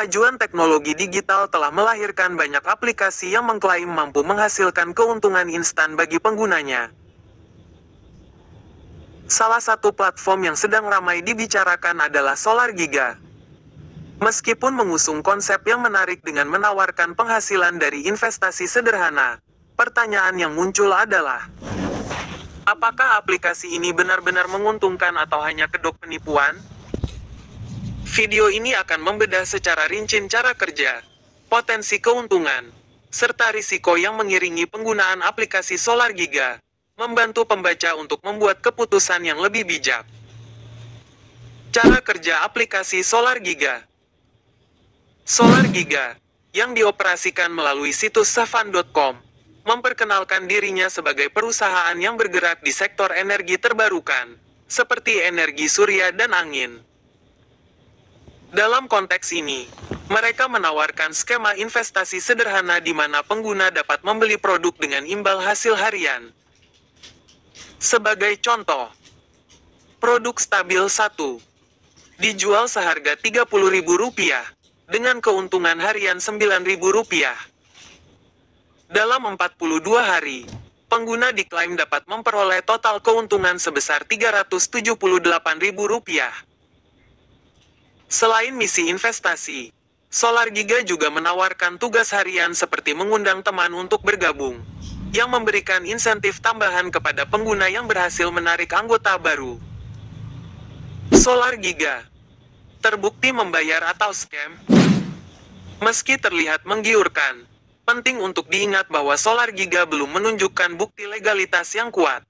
Kemajuan teknologi digital telah melahirkan banyak aplikasi yang mengklaim mampu menghasilkan keuntungan instan bagi penggunanya. Salah satu platform yang sedang ramai dibicarakan adalah SolarGiga. Meskipun mengusung konsep yang menarik dengan menawarkan penghasilan dari investasi sederhana, pertanyaan yang muncul adalah, apakah aplikasi ini benar-benar menguntungkan atau hanya kedok penipuan? Video ini akan membedah secara rinci cara kerja, potensi keuntungan, serta risiko yang mengiringi penggunaan aplikasi SolarGiga, membantu pembaca untuk membuat keputusan yang lebih bijak. Cara kerja aplikasi SolarGiga. SolarGiga, yang dioperasikan melalui situs savan.com, memperkenalkan dirinya sebagai perusahaan yang bergerak di sektor energi terbarukan, seperti energi surya dan angin. Dalam konteks ini, mereka menawarkan skema investasi sederhana di mana pengguna dapat membeli produk dengan imbal hasil harian. Sebagai contoh, produk stabil 1 dijual seharga Rp30.000 dengan keuntungan harian Rp9.000. Dalam 42 hari, pengguna diklaim dapat memperoleh total keuntungan sebesar Rp378.000. Selain misi investasi, SolarGiga juga menawarkan tugas harian seperti mengundang teman untuk bergabung, yang memberikan insentif tambahan kepada pengguna yang berhasil menarik anggota baru. SolarGiga terbukti membayar atau scam? Meski terlihat menggiurkan, penting untuk diingat bahwa SolarGiga belum menunjukkan bukti legalitas yang kuat.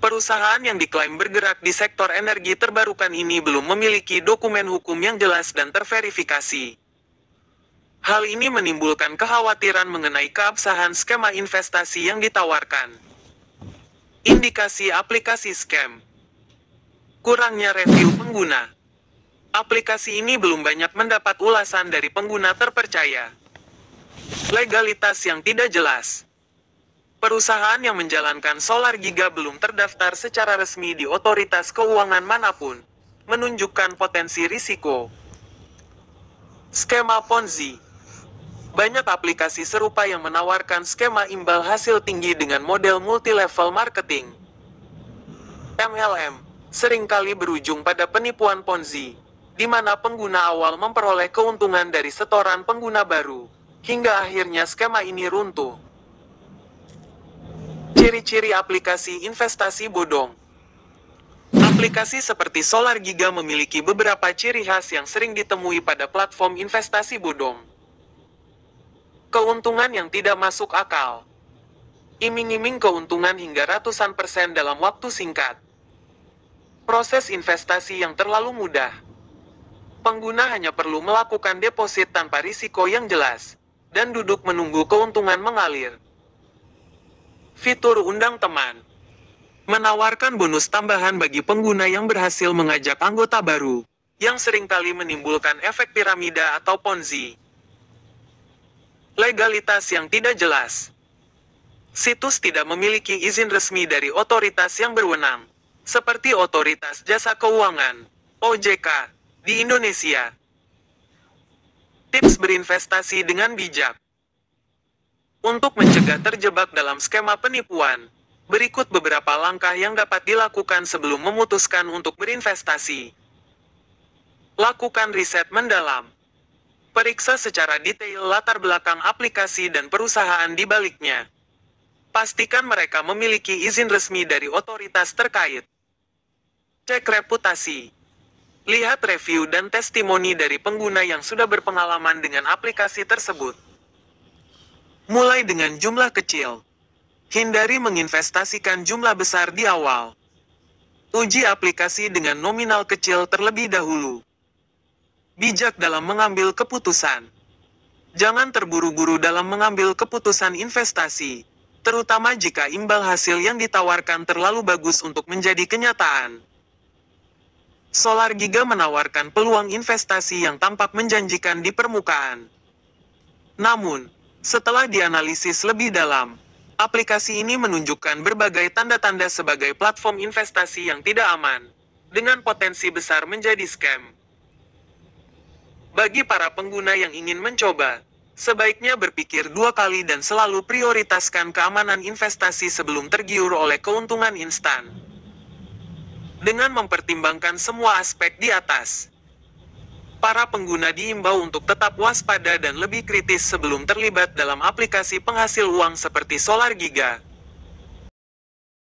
Perusahaan yang diklaim bergerak di sektor energi terbarukan ini belum memiliki dokumen hukum yang jelas dan terverifikasi. Hal ini menimbulkan kekhawatiran mengenai keabsahan skema investasi yang ditawarkan. Indikasi aplikasi scam. Kurangnya review pengguna. Aplikasi ini belum banyak mendapat ulasan dari pengguna terpercaya. Legalitas yang tidak jelas. Perusahaan yang menjalankan SolarGiga belum terdaftar secara resmi di otoritas keuangan manapun, menunjukkan potensi risiko. Skema Ponzi. Banyak aplikasi serupa yang menawarkan skema imbal hasil tinggi dengan model multi-level marketing. MLM seringkali berujung pada penipuan Ponzi, di mana pengguna awal memperoleh keuntungan dari setoran pengguna baru, hingga akhirnya skema ini runtuh. Ciri-ciri aplikasi investasi bodong. Aplikasi seperti SolarGiga memiliki beberapa ciri khas yang sering ditemui pada platform investasi bodong. Keuntungan yang tidak masuk akal. Iming-iming keuntungan hingga ratusan persen dalam waktu singkat. Proses investasi yang terlalu mudah. Pengguna hanya perlu melakukan deposit tanpa risiko yang jelas, dan duduk menunggu keuntungan mengalir. Fitur undang teman. Menawarkan bonus tambahan bagi pengguna yang berhasil mengajak anggota baru, yang seringkali menimbulkan efek piramida atau Ponzi. Legalitas yang tidak jelas. Situs tidak memiliki izin resmi dari otoritas yang berwenang, seperti Otoritas Jasa Keuangan, OJK, di Indonesia. Tips berinvestasi dengan bijak. Untuk mencegah terjebak dalam skema penipuan, berikut beberapa langkah yang dapat dilakukan sebelum memutuskan untuk berinvestasi. Lakukan riset mendalam. Periksa secara detail latar belakang aplikasi dan perusahaan di baliknya. Pastikan mereka memiliki izin resmi dari otoritas terkait. Cek reputasi. Lihat review dan testimoni dari pengguna yang sudah berpengalaman dengan aplikasi tersebut. Mulai dengan jumlah kecil. Hindari menginvestasikan jumlah besar di awal. Uji aplikasi dengan nominal kecil terlebih dahulu. Bijak dalam mengambil keputusan. Jangan terburu-buru dalam mengambil keputusan investasi, terutama jika imbal hasil yang ditawarkan terlalu bagus untuk menjadi kenyataan. SolarGiga menawarkan peluang investasi yang tampak menjanjikan di permukaan. Namun, setelah dianalisis lebih dalam, aplikasi ini menunjukkan berbagai tanda-tanda sebagai platform investasi yang tidak aman, dengan potensi besar menjadi scam. Bagi para pengguna yang ingin mencoba, sebaiknya berpikir dua kali dan selalu prioritaskan keamanan investasi sebelum tergiur oleh keuntungan instan. Dengan mempertimbangkan semua aspek di atas, para pengguna diimbau untuk tetap waspada dan lebih kritis sebelum terlibat dalam aplikasi penghasil uang seperti SolarGiga.